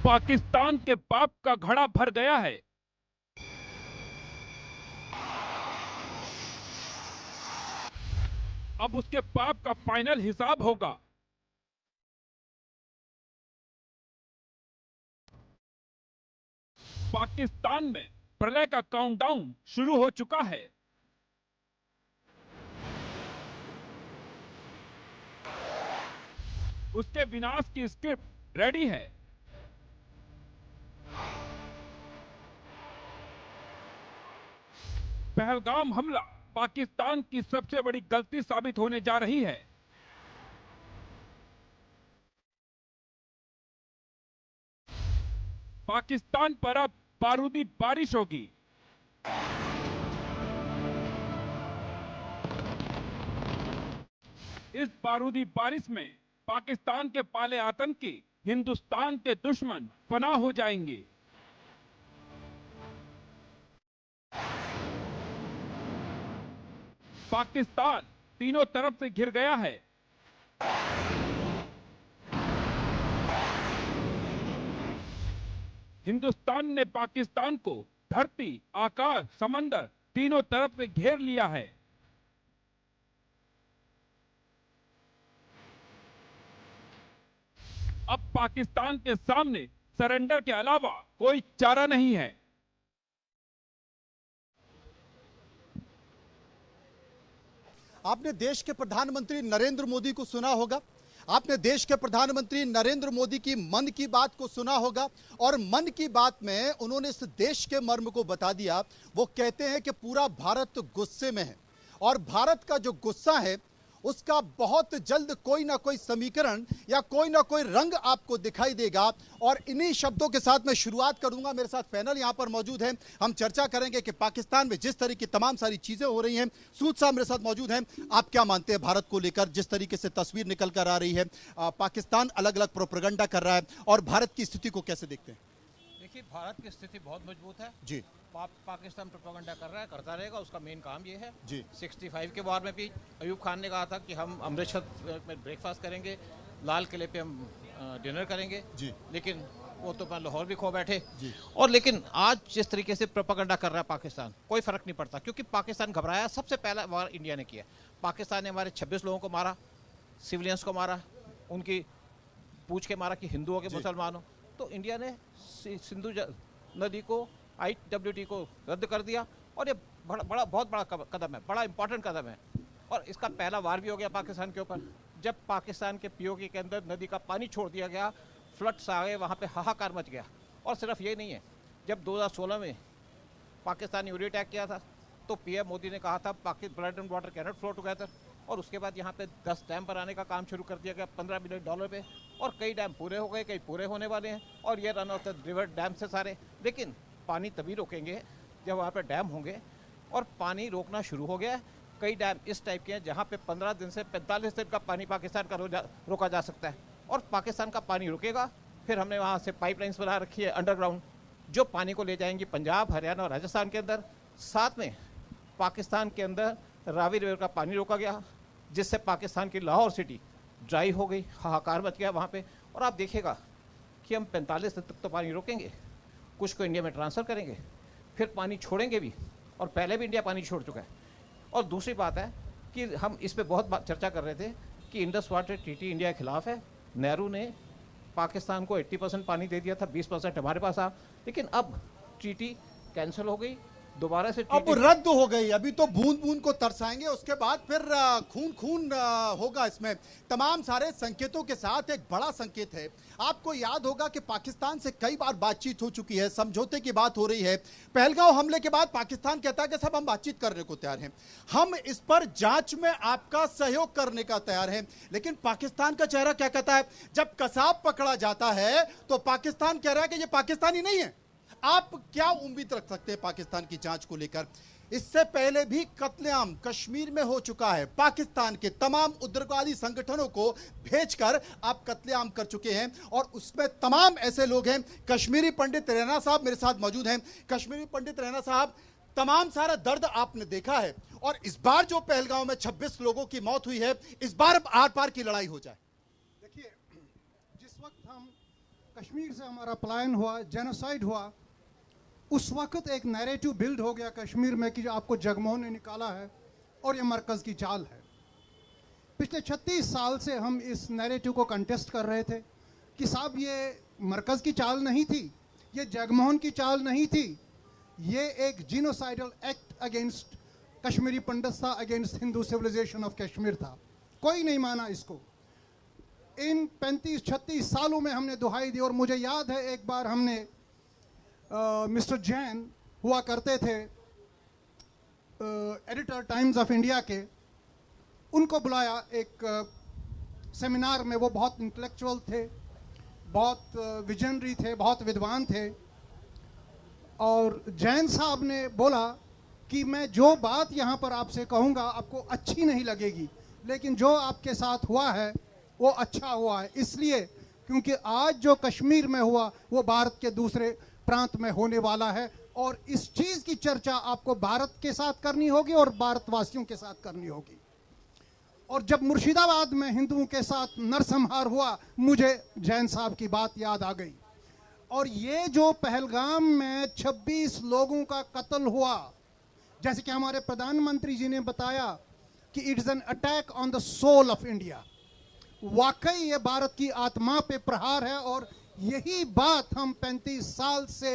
पाकिस्तान के पाप का घड़ा भर गया है। अब उसके पाप का फाइनल हिसाब होगा। पाकिस्तान में प्रलय का काउंटडाउन शुरू हो चुका है। उसके विनाश की स्क्रिप्ट रेडी है। पहलगाम हमला पाकिस्तान की सबसे बड़ी गलती साबित होने जा रही है। पाकिस्तान पर अब बारूदी बारिश होगी। इस बारूदी बारिश में पाकिस्तान के पाले आतंकी हिंदुस्तान के दुश्मन फना हो जाएंगे। पाकिस्तान तीनों तरफ से घिर गया है। हिंदुस्तान ने पाकिस्तान को धरती, आकाश, समंदर तीनों तरफ से घेर लिया है। अब पाकिस्तान के सामने सरेंडर के अलावा कोई चारा नहीं है। आपने देश के प्रधानमंत्री नरेंद्र मोदी को सुना होगा। आपने देश के प्रधानमंत्री नरेंद्र मोदी की मन की बात को सुना होगा और मन की बात में उन्होंने इस देश के मर्म को बता दिया। वो कहते हैं कि पूरा भारत गुस्से में है और भारत का जो गुस्सा है उसका बहुत जल्द कोई ना कोई समीकरण या कोई ना कोई रंग आपको दिखाई देगा। और इन्हीं शब्दों के साथ मैं शुरुआत करूंगा। मेरे साथ पैनल यहां पर मौजूद है। हम चर्चा करेंगे कि पाकिस्तान में जिस तरह की तमाम सारी चीजें हो रही हैं। सूद साहब मेरे साथ मौजूद हैं। आप क्या मानते हैं भारत को लेकर जिस तरीके से तस्वीर निकल कर आ रही है? पाकिस्तान अलग अलग प्रोपेगेंडा कर रहा है और भारत की स्थिति को कैसे देखते हैं? देखिए, भारत की स्थिति बहुत मजबूत है जी। पाकिस्तान प्रोपेगेंडा कर रहा है, करता रहेगा। उसका मेन काम ये है जी। 65 के वार में भी अयूब खान ने कहा था कि हम अमृतसर में ब्रेकफास्ट करेंगे, लाल किले पे हम डिनर करेंगे जी। लेकिन वो तो लाहौर भी खो बैठे जी। और लेकिन आज जिस तरीके से प्रोपेगेंडा कर रहा है पाकिस्तान, कोई फर्क नहीं पड़ता क्योंकि पाकिस्तान घबराया। सबसे पहला वार इंडिया ने किया। पाकिस्तान ने हमारे 26 लोगों को मारा, सिविलियंस को मारा, उनकी पूछ के मारा कि हिंदू हो के मुसलमान हो। तो इंडिया ने सिंधु नदी को, IWT को रद्द कर दिया और ये बहुत बड़ा कदम है, बड़ा इंपॉर्टेंट कदम है। और इसका पहला वार भी हो गया पाकिस्तान के ऊपर। जब पाकिस्तान के POK के अंदर नदी का पानी छोड़ दिया गया, फ्लड्स आ गए, वहाँ पे हाहाकार मच गया। और सिर्फ ये नहीं है, जब 2016 में पाकिस्तान ने यूरी अटैक किया था तो PM मोदी ने कहा था blood and water can not flow together. और उसके बाद यहाँ पे 10 डैम बनाने का काम शुरू कर दिया गया $15 बिलियन पे। और कई डैम पूरे हो गए, कई पूरे होने वाले हैं और ये run of the river dam से सारे। लेकिन पानी तभी रोकेंगे जब वहाँ पे डैम होंगे और पानी रोकना शुरू हो गया है। कई डैम इस टाइप के हैं जहाँ पे 15 दिन से 45 दिन का पानी पाकिस्तान का रोका जा सकता है। और पाकिस्तान का पानी रुकेगा, फिर हमने वहाँ से पाइपलाइंस बना रखी है अंडरग्राउंड, जो पानी को ले जाएंगी पंजाब, हरियाणा और राजस्थान के अंदर। साथ में पाकिस्तान के अंदर रावी रिवर का पानी रोका गया, जिससे पाकिस्तान की लाहौर सिटी ड्राई हो गई, हाहाकार मच गया वहाँ पे। और आप देखिएगा कि हम 45 दिन तक तो पानी रोकेंगे, कुछ को इंडिया में ट्रांसफ़र करेंगे, फिर पानी छोड़ेंगे भी, और पहले भी इंडिया पानी छोड़ चुका है। और दूसरी बात है कि हम इस पे बहुत चर्चा कर रहे थे कि इंडस वाटर ट्रीटी इंडिया के खिलाफ है। नेहरू ने पाकिस्तान को 80% पानी दे दिया था, 20% हमारे पास आ। लेकिन अब ट्रीटी कैंसिल हो गई, दोबारा से अब रद्द हो गई। अभी तो बूंद बूंद को तरसाएंगे, उसके बाद फिर खून खून होगा। इसमें तमाम सारे संकेतों के साथ एक बड़ा संकेत है। आपको याद होगा कि पाकिस्तान से कई बार बातचीत हो चुकी है, समझौते की बात हो रही है। पहलगांव हमले के बाद पाकिस्तान कहता है कि सब हम बातचीत करने को तैयार हैं, हम इस पर जांच में आपका सहयोग करने का तैयार हैं। लेकिन पाकिस्तान का चेहरा क्या कहता है? जब कसाब पकड़ा जाता है तो पाकिस्तान कह रहा है कि ये पाकिस्तानी नहीं है। आप क्या उम्मीद रख सकते हैं पाकिस्तान की जांच को लेकर? इससे पहले भी कत्लेआम कश्मीर में हो चुका है। पाकिस्तान के तमाम उग्रवादी संगठनों को भेजकर आप कत्लेआम कर चुके हैं और उसमें तमाम ऐसे लोग हैं। कश्मीरी पंडित रैना साहब मेरे साथ मौजूद हैं। कश्मीरी पंडित रैना साहब, तमाम सारा दर्द आपने देखा है और इस बार जो पहलगांव में 26 लोगों की मौत हुई है, इस बार आर पार की लड़ाई हो जाए। देखिए, जिस वक्त हम कश्मीर से हमारा पलायन हुआ, जेनोसाइड हुआ, उस वक्त एक नैरेटिव बिल्ड हो गया कश्मीर में कि आपको जगमोहन ने निकाला है और ये मरकज़ की चाल है। पिछले 36 साल से हम इस नैरेटिव को कंटेस्ट कर रहे थे कि साहब ये मरकज़ की चाल नहीं थी, ये जगमोहन की चाल नहीं थी, ये एक genocidal act against Kashmiri Pandit था, against Hindu civilisation of Kashmir था। कोई नहीं माना इसको। इन 35-36 सालों में हमने दुहाई दी। और मुझे याद है एक बार हमने मिस्टर जैन हुआ करते थे एडिटर टाइम्स ऑफ इंडिया के, उनको बुलाया एक सेमिनार में। वो बहुत इंटेलेक्चुअल थे, बहुत विजनरी थे, बहुत विद्वान थे। और जैन साहब ने बोला कि मैं जो बात यहाँ पर आपसे कहूँगा आपको अच्छी नहीं लगेगी, लेकिन जो आपके साथ हुआ है वो अच्छा हुआ है, इसलिए क्योंकि आज जो कश्मीर में हुआ वो भारत के दूसरे प्रांत में होने वाला है, और इस चीज़ की चर्चा आपको भारत के साथ करनी होगी और भारतवासियों के साथ करनी होगी। और जब मुर्शिदाबाद में हिंदुओं के साथ नरसंहार हुआ, मुझे जैन साहब की बात याद आ गई। और ये जो पहलगाम में 26 लोगों का कत्ल हुआ, जैसे कि हमारे प्रधानमंत्री जी ने बताया कि it is an attack on the soul of India, वाकई ये भारत की आत्मा पे प्रहार है। और यही बात हम 35 साल से